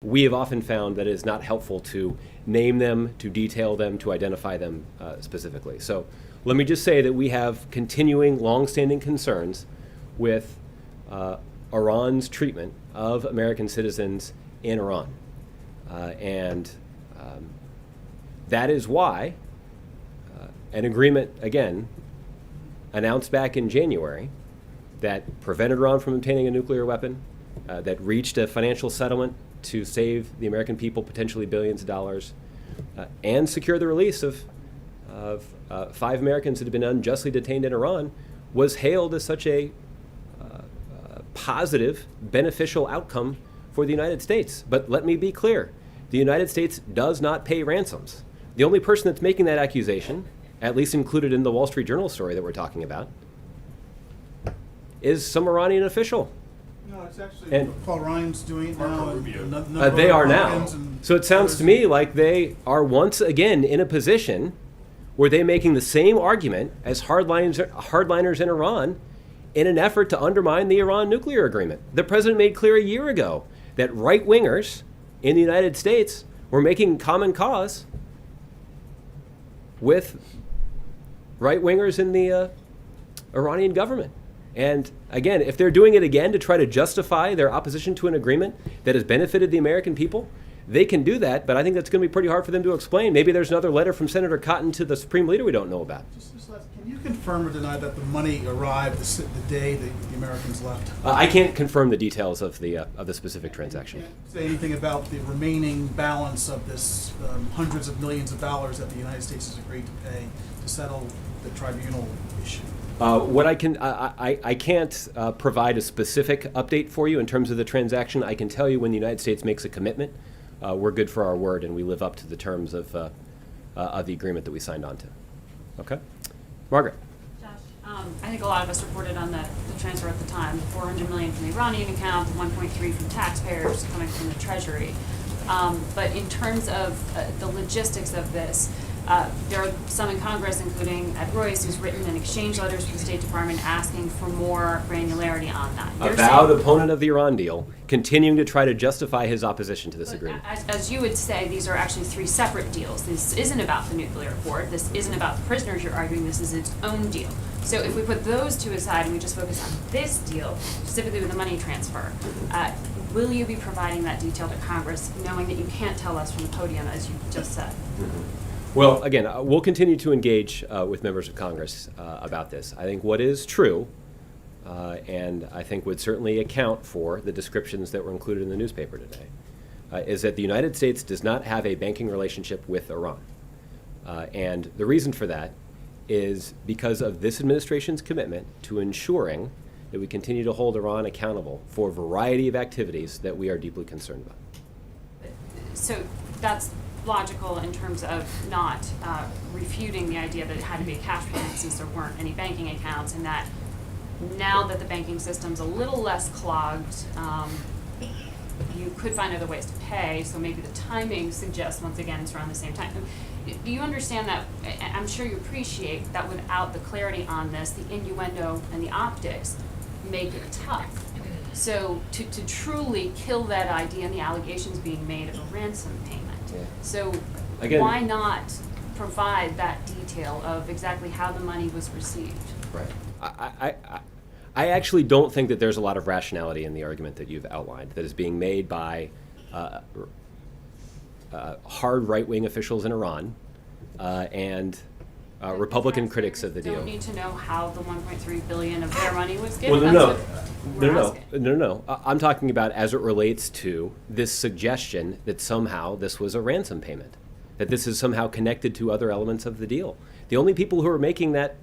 we have often found that it is not helpful to name them, to detail them, to identify them specifically. So let me just say that we have continuing longstanding concerns with Iran's treatment of American citizens in Iran. And that is why an agreement, again, announced back in January that prevented Iran from obtaining a nuclear weapon, that reached a financial settlement to save the American people potentially billions of dollars, and secure the release of 5 Americans that had been unjustly detained in Iran, was hailed as such a positive, beneficial outcome for the United States. But let me be clear, the United States does not pay ransoms. The only person that's making that accusation, at least included in the Wall Street Journal story that we're talking about, is some Iranian official. No, it's actually Paul Ryan's doing it now. They are now. So it sounds to me like they are once again in a position where they're making the same argument as hardliners in Iran in an effort to undermine the Iran nuclear agreement. The president made clear a year ago that right-wingers in the United States were making common cause with right-wingers in the Iranian government. And again, if they're doing it again to try to justify their opposition to an agreement that has benefited the American people, they can do that, but I think that's going to be pretty hard for them to explain. Maybe there's another letter from Senator Cotton to the Supreme Leader we don't know about. Can you confirm or deny that the money arrived the day that the Americans left? I can't confirm the details of the specific transaction. You can't say anything about the remaining balance of this hundreds of millions of dollars that the United States has agreed to pay to settle the tribunal issue? What I can't provide a specific update for you in terms of the transaction. I can tell you when the United States makes a commitment, we're good for our word and we live up to the terms of the agreement that we signed on to. Okay? Margaret. Josh, I think a lot of us reported on the transfer at the time, $400 million from the Iranian account, $1.3 from taxpayers coming from the Treasury. But in terms of the logistics of this, there are some in Congress, including Ed Royce, who's written an exchange letters to the State Department asking for more granularity on that. Avowed opponent of the Iran deal, continuing to try to justify his opposition to this agreement. As you would say, these are actually 3 separate deals. This isn't about the nuclear accord. This isn't about the prisoners you're arguing. This is its own deal. So if we put those 2 aside and we just focus on this deal, specifically with the money transfer, will you be providing that detail to Congress, knowing that you can't tell us from the podium, as you just said? Mm-hmm. Well, again, we'll continue to engage with members of Congress about this. I think what is true, and I think would certainly account for the descriptions that were included in the newspaper today, is that the United States does not have a banking relationship with Iran. And the reason for that is because of this administration's commitment to ensuring that we continue to hold Iran accountable for a variety of activities that we are deeply concerned about. So that's logical in terms of not refuting the idea that it had to be a cash payment since there weren't any banking accounts, and that now that the banking system's a little less clogged, you could find other ways to pay, so maybe the timing suggests, once again, it's around the same time. Do you understand that? I'm sure you appreciate that without the clarity on this, the innuendo and the optics make it tough. So to truly kill that idea and the allegations being made of a ransom payment. Yeah. So again, why not provide that detail of exactly how the money was received? Right. I actually don't think that there's a lot of rationality in the argument that you've outlined that is being made by hard right-wing officials in Iran and Republican critics of the deal. Don't need to know how the $1.3 billion of their money was given. Well, no. I'm talking about as it relates to this suggestion that somehow this was a ransom payment, that this is somehow connected to other elements of the deal. The only people who are making that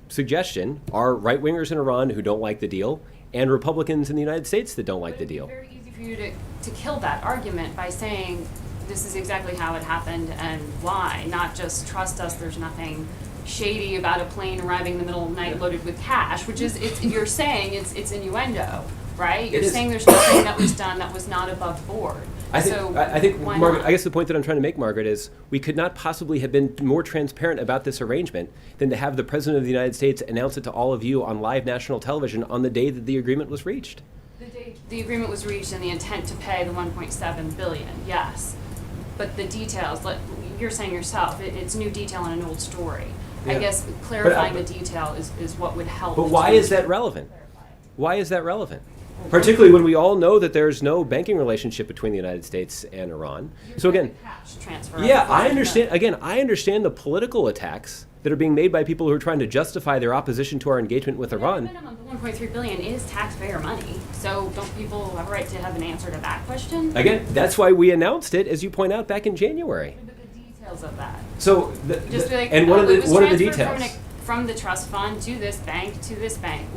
suggestion are right-wingers in Iran who don't like the deal and Republicans in the United States that don't like the deal. It's very easy for you to kill that argument by saying this is exactly how it happened and why, not just trust us, there's nothing shady about a plane arriving in the middle of the night loaded with cash, which is, you're saying it's innuendo, right? You're saying there's nothing that was done that was not above board. I think, Margaret, I guess the point that I'm trying to make, Margaret, is we could not possibly have been more transparent about this arrangement than to have the President of the United States announce it to all of you on live national television on the day that the agreement was reached. The day the agreement was reached and the intent to pay the 1.7 billion, yes. But the details, like you're saying yourself, it's new detail in an old story. Yeah. I guess clarifying the detail is what would help. But why is that relevant? Why is that relevant? Particularly when we all know that there's no banking relationship between the United States and Iran. So again, Cash transfer. yeah, I understand. Again, I understand the political attacks that are being made by people who are trying to justify their opposition to our engagement with At Iran. minimum, the 1.3 billion is taxpayer money. So don't people have a right to have an answer to that question? Again, that's why we announced it, as you point out, back in January. But the details of that. So, Just be like, and what oh, are it the was what are the transferred details? from the trust fund to this bank,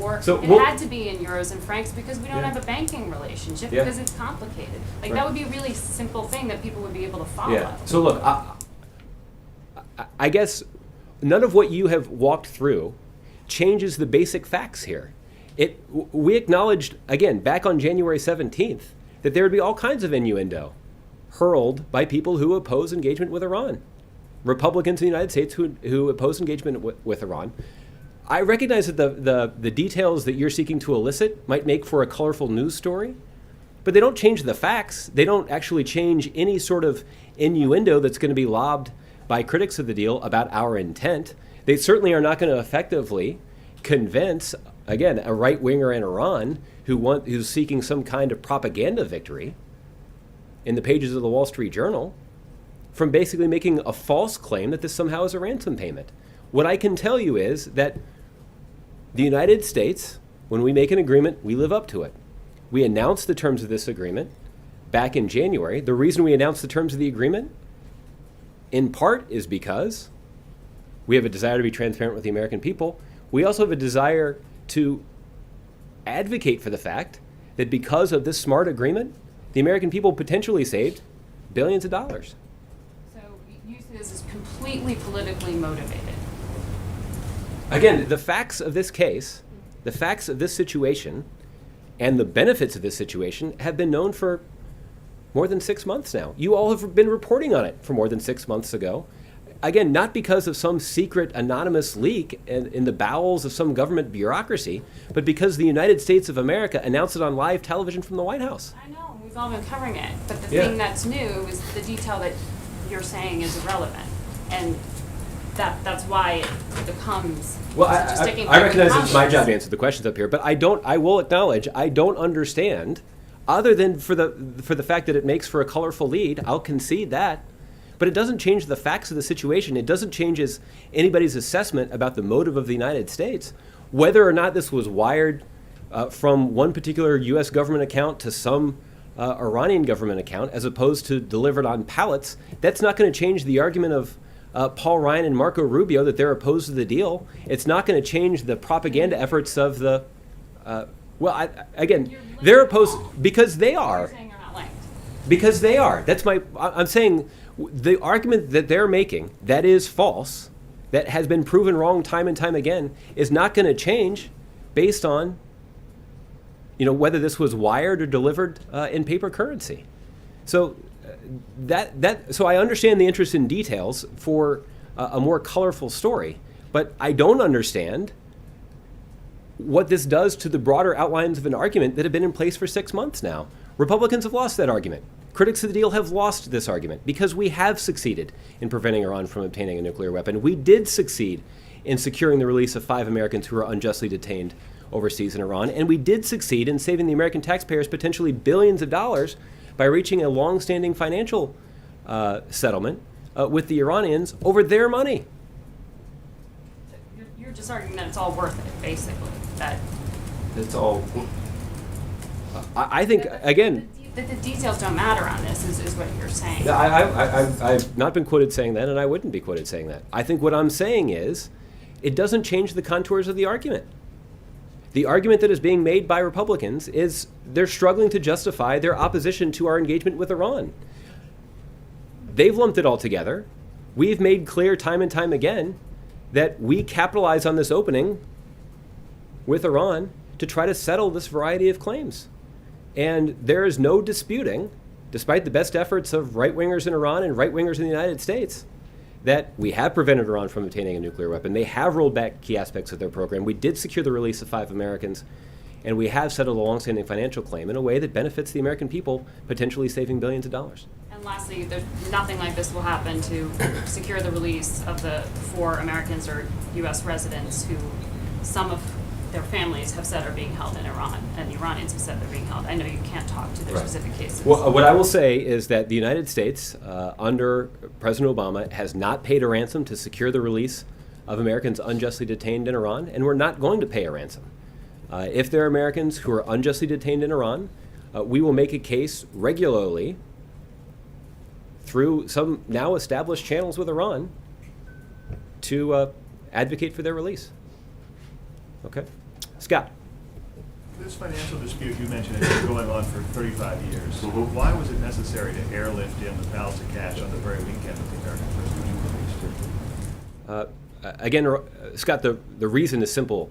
or So it we'll- had to be in euros and francs because we don't Yeah. have a banking relationship Yeah. because it's complicated. Like Right. that would be a really simple thing that people would be able to follow. Yeah. So look, I guess none of what you have walked through changes the basic facts here. We acknowledged, again, back on January 17th, that there would be all kinds of innuendo hurled by people who oppose engagement with Iran. Republicans in the United States who oppose engagement with Iran. I recognize that the details that you're seeking to elicit might make for a colorful news story, but they don't change the facts. They don't actually change any sort of innuendo that's going to be lobbed by critics of the deal about our intent. They certainly are not going to effectively convince, again, a right-winger in Iran who's seeking some kind of propaganda victory in the pages of the Wall Street Journal from basically making a false claim that this somehow is a ransom payment. What I can tell you is that the United States, when we make an agreement, we live up to it. We announced the terms of this agreement back in January. The reason we announced the terms of the agreement, in part, is because we have a desire to be transparent with the American people. We also have a desire to advocate for the fact that because of this smart agreement, the American people potentially saved billions of dollars. So you see this as completely politically motivated. Again, the facts of this case, the facts of this situation, and the benefits of this situation have been known for more than 6 months now. You all have been reporting on it for more than 6 months ago. Again, not because of some secret anonymous leak in the bowels of some government bureaucracy, but because the United States of America announced it on live television from the White House. I know, we've all been covering it, but the Yeah. thing that's new is the detail that you're saying is irrelevant. And that's why it becomes Well, such a sticking I point with recognize it's my Congress. job to answer the questions up here, but I will acknowledge I don't understand, other than for the fact that it makes for a colorful lead. I'll concede that. But it doesn't change the facts of the situation. It doesn't change anybody's assessment about the motive of the United States. Whether or not this was wired from one particular U.S. government account to some Iranian government account, as opposed to delivered on pallets, that's not going to change the argument of Paul Ryan and Marco Rubio that they're opposed to the deal. It's not going to change the propaganda efforts of the... again, they're opposed because they You're are. saying you're not linked. Because they are. I'm saying the argument that they're making that is false, that has been proven wrong time and time again, is not going to change based on, whether this was wired or delivered in paper currency. So so I understand the interest in details for a more colorful story, but I don't understand what this does to the broader outlines of an argument that have been in place for 6 months now. Republicans have lost that argument. Critics of the deal have lost this argument because we have succeeded in preventing Iran from obtaining a nuclear weapon. We did succeed in securing the release of 5 Americans who were unjustly detained overseas in Iran, and we did succeed in saving the American taxpayers potentially billions of dollars by reaching a long-standing financial settlement with the Iranians over their money. You're just arguing that it's all worth it, basically. That It's all... I think, again... That the details don't matter on this is what you're saying. I've not been quoted saying that, and I wouldn't be quoted saying that. I think what I'm saying is it doesn't change the contours of the argument. The argument that is being made by Republicans is they're struggling to justify their opposition to our engagement with Iran. They've lumped it all together. We've made clear time and time again that we capitalize on this opening with Iran to try to settle this variety of claims. And there is no disputing, despite the best efforts of right-wingers in Iran and right-wingers in the United States, that we have prevented Iran from obtaining a nuclear weapon. They have rolled back key aspects of their program. We did secure the release of 5 Americans And we have settled a longstanding financial claim in a way that benefits the American people, potentially saving billions of dollars. And lastly, there's nothing like this will happen to secure the release of the 4 Americans or U.S. residents who some of their families have said are being held in Iran, and the Iranians have said they're being held. I know you can't talk to their specific cases. Well, what I will say is that the United States, under President Obama, has not paid a ransom to secure the release of Americans unjustly detained in Iran, and we're not going to pay a ransom. If there are Americans who are unjustly detained in Iran, we will make a case regularly through some now established channels with Iran to advocate for their release. Okay? Scott. This financial dispute you mentioned has been going on for 35 years. Why was it necessary to airlift in the balance of cash on the very weekend that the American president released? Again, Scott, the reason is simple.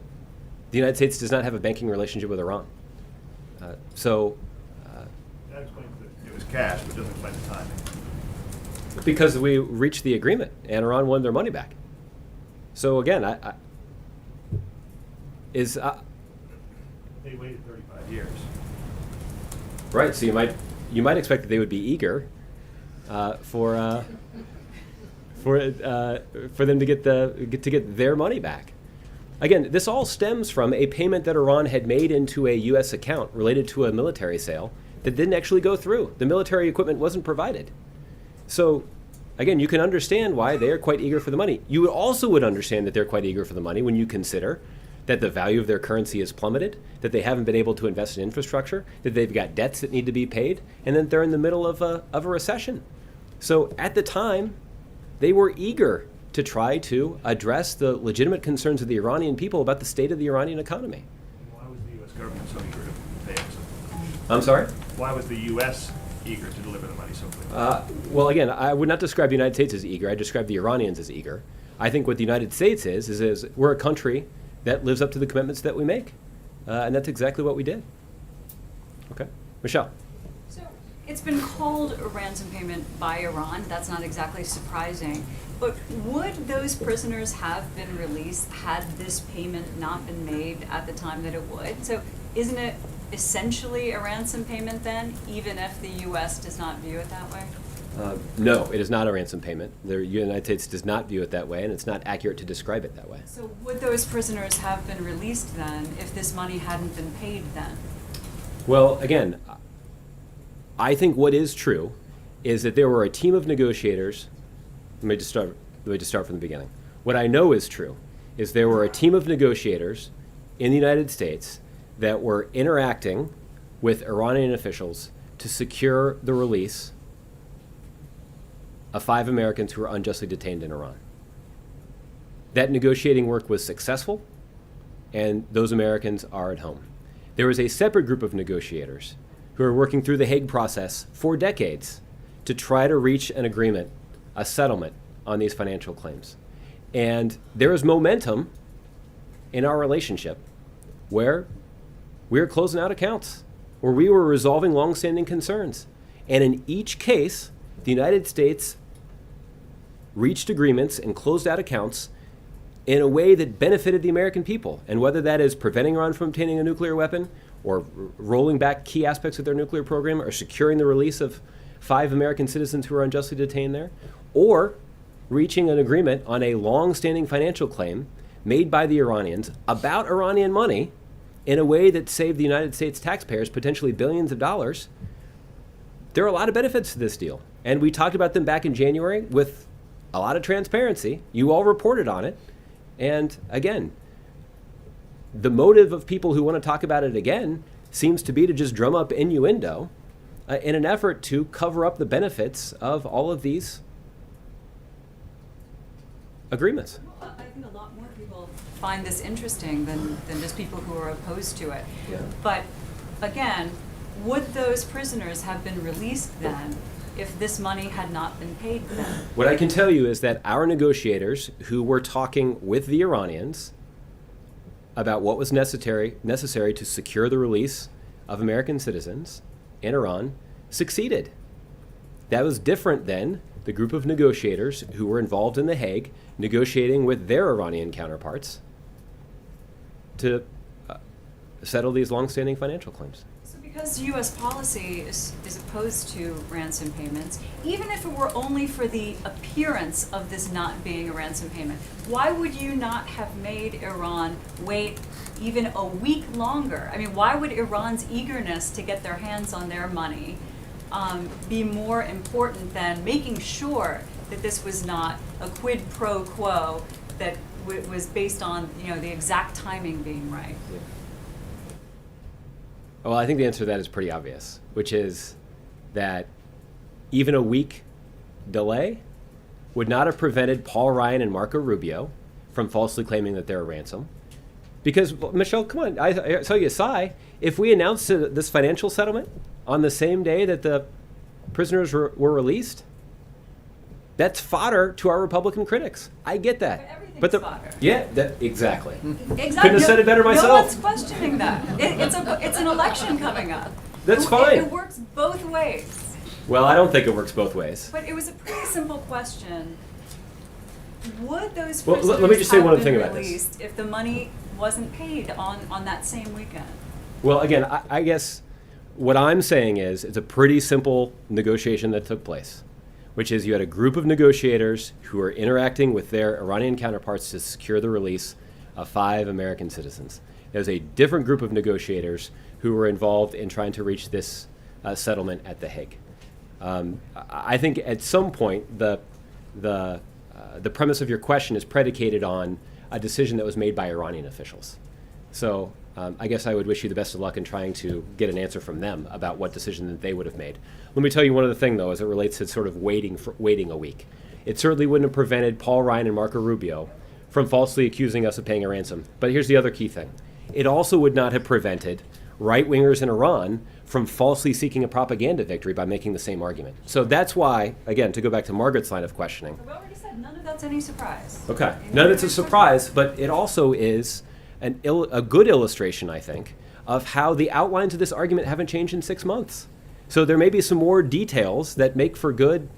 The United States does not have a banking relationship with Iran. That explains that it was cash, but doesn't explain the timing. Because we reached the agreement and Iran wanted their money back. So again, They waited 35 years. right. So you might expect that they would be eager for them to get their money back. Again, this all stems from a payment that Iran had made into a U.S. account related to a military sale that didn't actually go through. The military equipment wasn't provided. So, again, you can understand why they are quite eager for the money. You also would understand that they're quite eager for the money when you consider that the value of their currency has plummeted, that they haven't been able to invest in infrastructure, that they've got debts that need to be paid, and that they're in the middle of a recession. So at the time, they were eager to try to address the legitimate concerns of the Iranian people about the state of the Iranian economy. Why was the U.S. government so eager to pay it? I'm sorry? Why was the U.S. eager to deliver the money so quickly? Well, again, I would not describe the United States as eager. I describe the Iranians as eager. I think what the United States is we're a country that lives up to the commitments that we make. And that's exactly what we did. Okay. Michelle. So it's been called a ransom payment by Iran. That's not exactly surprising. But would those prisoners have been released had this payment not been made at the time that it would? So isn't it essentially a ransom payment then, even if the U.S. does not view it that way? No, it is not a ransom payment. The United States does not view it that way, and it's not accurate to describe it that way. So would those prisoners have been released then if this money hadn't been paid then? Well, again, I think what is true is that there were a team of negotiators. Let me just start from the beginning. What I know is true is there were a team of negotiators in the United States that were interacting with Iranian officials to secure the release of 5 Americans who were unjustly detained in Iran. That negotiating work was successful, and those Americans are at home. There was a separate group of negotiators who are working through the Hague process for decades to try to reach an agreement, a settlement on these financial claims. And there is momentum in our relationship where we are closing out accounts, where we were resolving longstanding concerns. And in each case, the United States reached agreements and closed out accounts in a way that benefited the American people. And whether that is preventing Iran from obtaining a nuclear weapon, or rolling back key aspects of their nuclear program, or securing the release of 5 American citizens who are unjustly detained there, or reaching an agreement on a long-standing financial claim made by the Iranians about Iranian money in a way that saved the United States taxpayers potentially billions of dollars, there are a lot of benefits to this deal. And we talked about them back in January with a lot of transparency. You all reported on it. And again, the motive of people who want to talk about it again seems to be to just drum up innuendo in an effort to cover up the benefits of all of these agreements. Well, I think a lot more people find this interesting than just people who are opposed to it. Yeah. But again, would those prisoners have been released then if this money had not been paid then? What I can tell you is that our negotiators who were talking with the Iranians about what was necessary to secure the release of American citizens in Iran succeeded. That was different than the group of negotiators who were involved in The Hague negotiating with their Iranian counterparts to settle these longstanding financial claims. So because U.S. policy is opposed to ransom payments, even if it were only for the appearance of this not being a ransom payment, why would you not have made Iran wait even a week longer? I mean, why would Iran's eagerness to get their hands on their money be more important than making sure that this was not a quid pro quo that was based on, the exact timing being right? Yeah. Well, I think the answer to that is pretty obvious, which is that even a week delay would not have prevented Paul Ryan and Marco Rubio from falsely claiming that they're a ransom. Because, well, Michelle, come on, I saw you sigh. If we announced this financial settlement on the same day that the prisoners were released, that's fodder to our Republican critics. I get that. But everything's fodder. Yeah, exactly. Exactly. Couldn't have said it better myself. No one's questioning that. It's an election coming up. That's fine. It works both ways. Well, I don't think it works both ways. But it was a pretty simple question. Would those Well, prisoners let me just say have one been thing about this. released if the money wasn't paid on that same weekend? Well, again, I guess what I'm saying is it's a pretty simple negotiation that took place, which is you had a group of negotiators who were interacting with their Iranian counterparts to secure the release of 5 American citizens. There was a different group of negotiators who were involved in trying to reach this settlement at The Hague. I think at some point the premise of your question is predicated on a decision that was made by Iranian officials. So I guess I would wish you the best of luck in trying to get an answer from them about what decision that they would have made. Let me tell you one other thing, though, as it relates to sort of waiting a week. It certainly wouldn't have prevented Paul Ryan and Marco Rubio from falsely accusing us of paying a ransom. But here's the other key thing. It also would not have prevented right-wingers in Iran from falsely seeking a propaganda victory by making the same argument. So that's why, again, to go back to Margaret's line of questioning. We already said none of that's any surprise. Okay. None of it's a surprise, but it also is a good illustration, I think, of how the outlines of this argument haven't changed in 6 months. So there may be some more details that make for good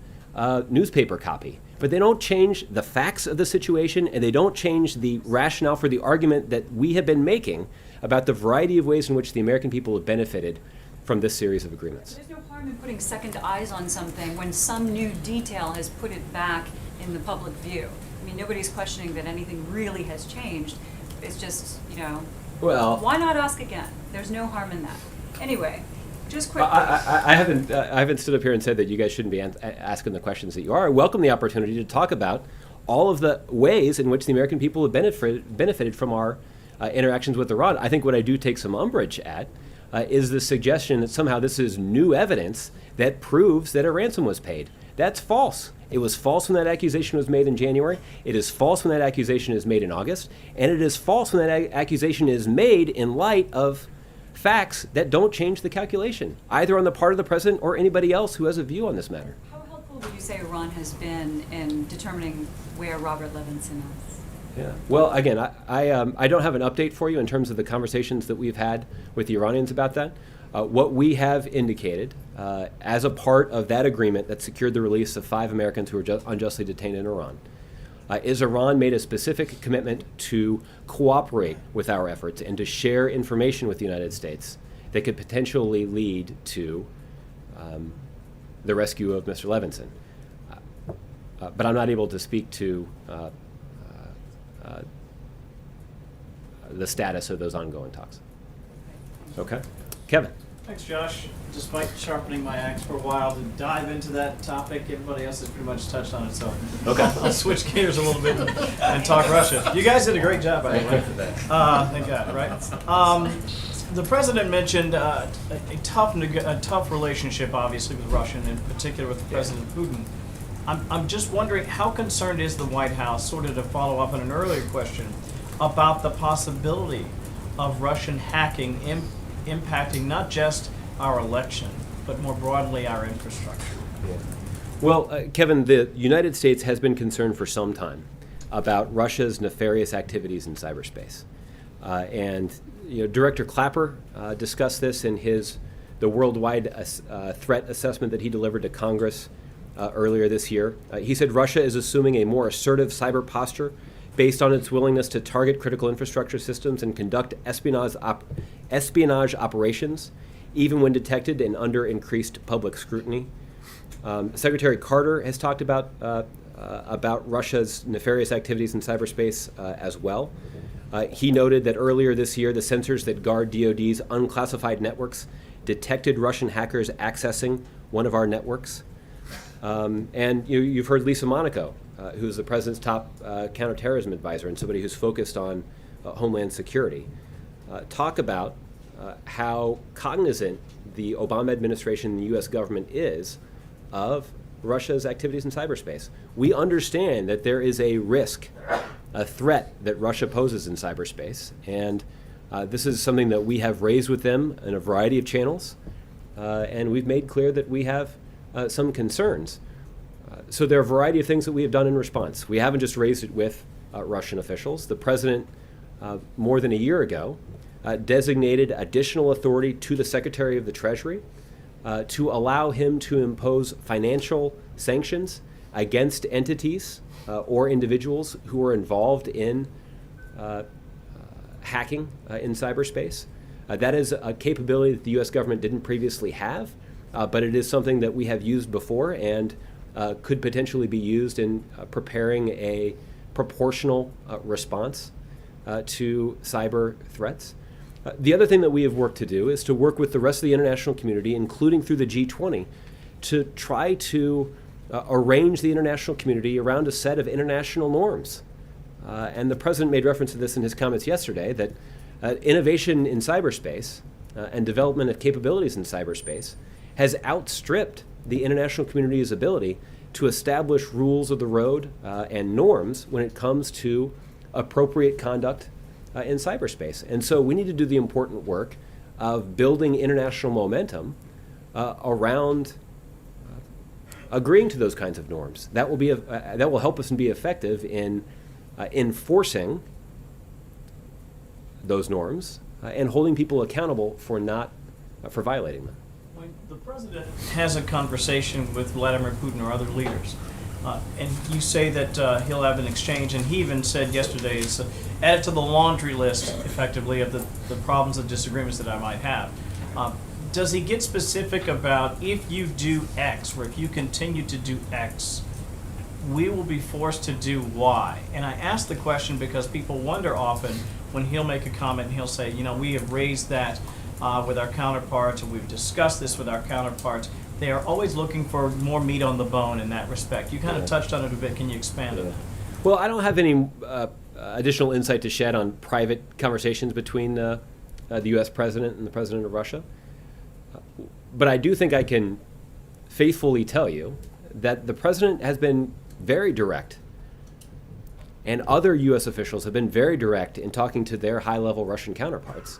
newspaper copy, but they don't change the facts of the situation, and they don't change the rationale for the argument that we have been making about the variety of ways in which the American people have benefited from this series of agreements. There's no harm in putting second eyes on something when some new detail has put it back in the public view. I mean, nobody's questioning that anything really has changed. It's just, Well, why not ask again? There's no harm in that. Anyway, just quickly. I haven't stood up here and said that you guys shouldn't be asking the questions that you are. I welcome the opportunity to talk about all of the ways in which the American people have benefited from our interactions with Iran. I think what I do take some umbrage at is the suggestion that somehow this is new evidence that proves that a ransom was paid. That's false. It was false when that accusation was made in January. It is false when that accusation is made in August. And it is false when that accusation is made in light of facts that don't change the calculation, either on the part of the president or anybody else who has a view on this matter. How helpful would you say Iran has been in determining where Robert Levinson is? Yeah. Well, again, I don't have an update for you in terms of the conversations that we've had with the Iranians about that. What we have indicated as a part of that agreement that secured the release of 5 Americans who were unjustly detained in Iran is Iran made a specific commitment to cooperate with our efforts and to share information with the United States that could potentially lead to the rescue of Mr. Levinson. But I'm not able to speak to the status of those ongoing talks. Okay. Kevin. Thanks, Josh. Despite sharpening my axe for a while to dive into that topic, everybody else has pretty much touched on it, so Okay. I'll switch gears a little bit and talk Russia. You guys did a great job, by the way. Thank God, right? The president mentioned a tough relationship, obviously, with Russia, and in particular with President Putin. I'm just wondering, how concerned is the White House, sort of to follow up on an earlier question, about the possibility of Russian hacking impacting not just our election, but more broadly our infrastructure? Yeah. Well, Kevin, the United States has been concerned for some time about Russia's nefarious activities in cyberspace. And Director Clapper discussed this in the worldwide threat assessment that he delivered to Congress earlier this year. He said Russia is assuming a more assertive cyber posture based on its willingness to target critical infrastructure systems and conduct espionage operations, even when detected and under increased public scrutiny. Secretary Carter has talked about Russia's nefarious activities in cyberspace as well. He noted that earlier this year, the sensors that guard DoD's unclassified networks detected Russian hackers accessing one of our networks. And you've heard Lisa Monaco, who's the president's top counterterrorism advisor and somebody who's focused on homeland security, talk about how cognizant the Obama administration and the U.S. government is of Russia's activities in cyberspace. We understand that there is a risk, a threat that Russia poses in cyberspace, and this is something that we have raised with them in a variety of channels, and we've made clear that we have some concerns. So there are a variety of things that we have done in response. We haven't just raised it with Russian officials. The president, more than a year ago, designated additional authority to the Secretary of the Treasury to allow him to impose financial sanctions against entities or individuals who are involved in hacking in cyberspace. That is a capability that the U.S. government didn't previously have, but it is something that we have used before and could potentially be used in preparing a proportional response to cyber threats. The other thing that we have worked to do is to work with the rest of the international community, including through the G20, to try to arrange the international community around a set of international norms. And the president made reference to this in his comments yesterday, that innovation in cyberspace and development of capabilities in cyberspace has outstripped the international community's ability to establish rules of the road and norms when it comes to appropriate conduct in cyberspace. And so we need to do the important work of building international momentum around agreeing to those kinds of norms. That will help us and be effective in enforcing those norms and holding people accountable for violating them. When the president has a conversation with Vladimir Putin or other leaders, and you say that he'll have an exchange, and he even said yesterday, it's add it to the laundry list, effectively, of the problems and disagreements that I might have. Does he get specific about if you do X, or if you continue to do X, we will be forced to do Y? And I ask the question because people wonder often when he'll make a comment and he'll say, we have raised that with our counterparts, or we've discussed this with our counterparts. They are always looking for more meat on the bone in that respect. You kind of touched on it a bit. Can you expand on that? Well, I don't have any additional insight to shed on private conversations between the U.S. president and the president of Russia. But I do think I can faithfully tell you that the president has been very direct, and other U.S. officials have been very direct in talking to their high-level Russian counterparts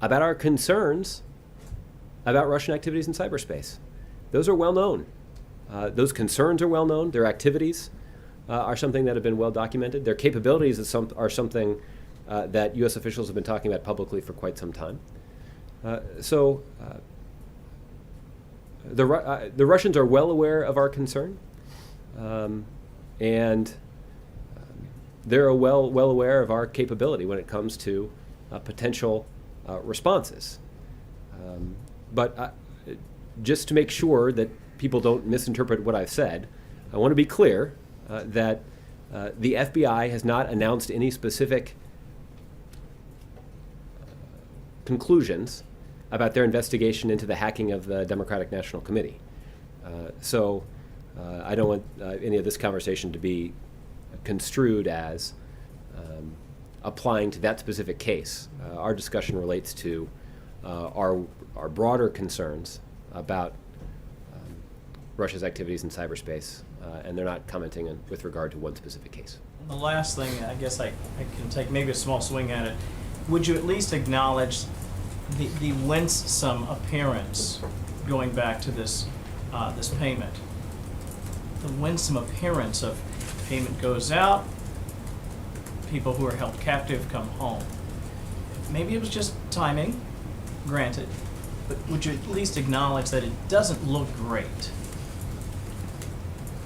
about our concerns about Russian activities in cyberspace. Those are well known. Those concerns are well known. Their activities are something that have been well documented. Their capabilities are something that U.S. officials have been talking about publicly for quite some time. So the Russians are well aware of our concern, and they're well aware of our capability when it comes to potential responses. But just to make sure that people don't misinterpret what I've said, I want to be clear that the FBI has not announced any specific conclusions about their investigation into the hacking of the Democratic National Committee. So I don't want any of this conversation to be construed as applying to that specific case. Our discussion relates to our broader concerns about Russia's activities in cyberspace, and they're not commenting with regard to one specific case. The last thing, I guess I can take maybe a small swing at it. Would you at least acknowledge the winsome appearance, going back to this payment? The winsome appearance of payment goes out, people who are held captive come home. Maybe it was just timing, granted, but would you at least acknowledge that it doesn't look great?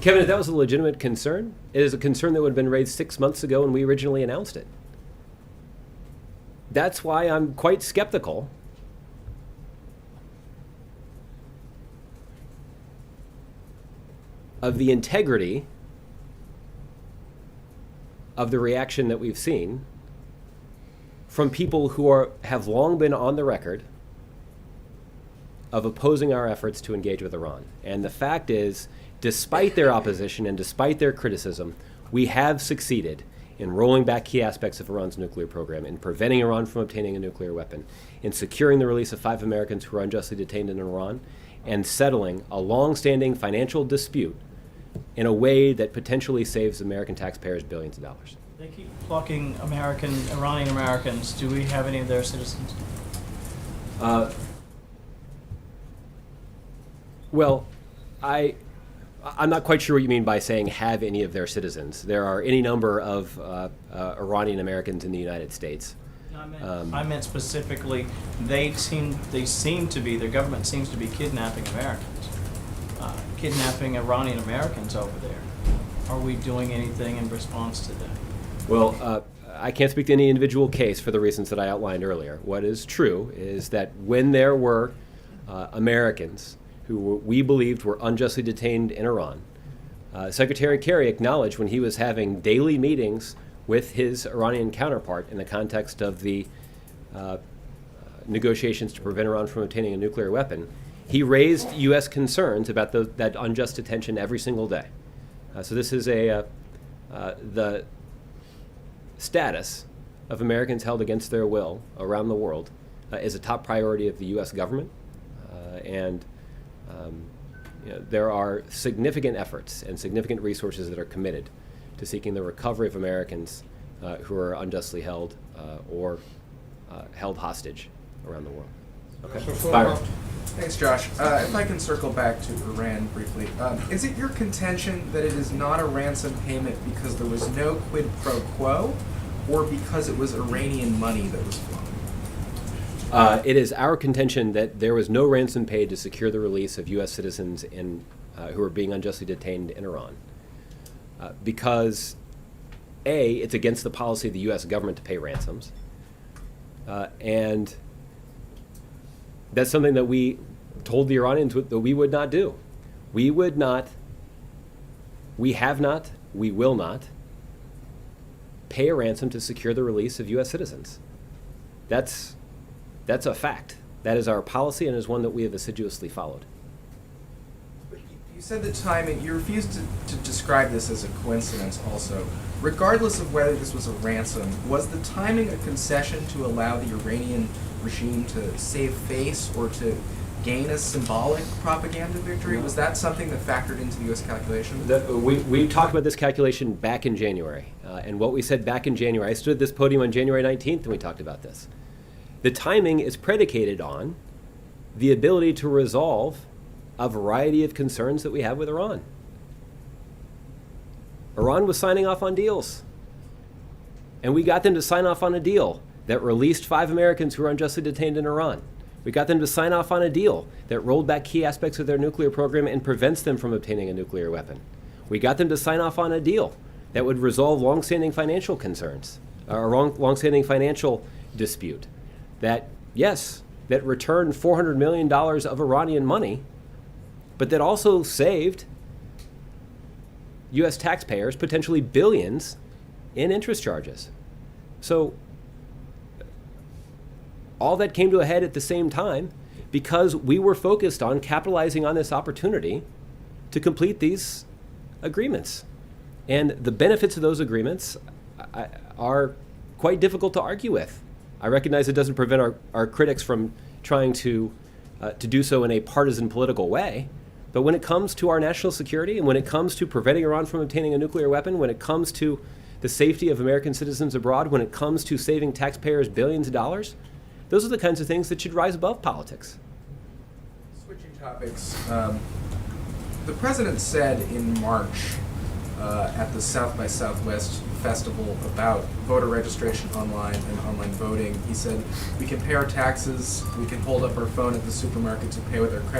Kevin, if that was a legitimate concern, it is a concern that would have been raised 6 months ago when we originally announced it. That's why I'm quite skeptical of the integrity of the reaction that we've seen from people who have long been on the record of opposing our efforts to engage with Iran. And the fact is, despite their opposition and despite their criticism, we have succeeded in rolling back key aspects of Iran's nuclear program, in preventing Iran from obtaining a nuclear weapon, in securing the release of 5 Americans who are unjustly detained in Iran, and settling a long-standing financial dispute in a way that potentially saves American taxpayers billions of dollars. They keep plucking Iranian Americans. Do we have any of their citizens? Well, I'm not quite sure what you mean by saying have any of their citizens. There are any number of Iranian Americans in the United States. No, I meant specifically, their government seems to be kidnapping Americans, kidnapping Iranian Americans over there. Are we doing anything in response to that? Well, I can't speak to any individual case for the reasons that I outlined earlier. What is true is that when there were Americans who we believed were unjustly detained in Iran, Secretary Kerry acknowledged when he was having daily meetings with his Iranian counterpart in the context of the negotiations to prevent Iran from obtaining a nuclear weapon, he raised U.S. concerns about that unjust detention every single day. So this is the status of Americans held against their will around the world is a top priority of the U.S. government, and there are significant efforts and significant resources that are committed to seeking the recovery of Americans who are unjustly held or held hostage around the world. Okay. Byron. Thanks, Josh. If I can circle back to Iran briefly, is it your contention that it is not a ransom payment because there was no quid pro quo, or because it was Iranian money that was flown? It is our contention that there was no ransom paid to secure the release of U.S. citizens who are being unjustly detained in Iran. Because, A, it's against the policy of the U.S. government to pay ransoms, and that's something that we told the Iranians that we would not do. We would not, we have not, we will not pay a ransom to secure the release of U.S. citizens. That's a fact. That is our policy and is one that we have assiduously followed. But you said the timing, you refused to describe this as a coincidence also. Regardless of whether this was a ransom, was the timing a concession to allow the Iranian regime to save face or to gain a symbolic propaganda victory? Was that something that factored into the U.S. calculation? We talked about this calculation back in January. And what we said back in January, I stood at this podium on January 19th and we talked about this. The timing is predicated on the ability to resolve a variety of concerns that we have with Iran. Iran was signing off on deals. And we got them to sign off on a deal that released 5 Americans who were unjustly detained in Iran. We got them to sign off on a deal that rolled back key aspects of their nuclear program and prevents them from obtaining a nuclear weapon. We got them to sign off on a deal that would resolve longstanding financial concerns, or longstanding financial dispute. That, yes, that returned $400 million of Iranian money, but that also saved U.S. taxpayers potentially billions in interest charges. So all that came to a head at the same time because we were focused on capitalizing on this opportunity to complete these agreements. And the benefits of those agreements are quite difficult to argue with. I recognize it doesn't prevent our critics from trying to do so in a partisan political way. But when it comes to our national security and when it comes to preventing Iran from obtaining a nuclear weapon, when it comes to the safety of American citizens abroad, when it comes to saving taxpayers billions of dollars, those are the kinds of things that should rise above politics. Switching topics, the president said in March at the South by Southwest festival about voter registration online and online voting, he said, we can pay our taxes, we can hold up our phone at the supermarket to pay with our credit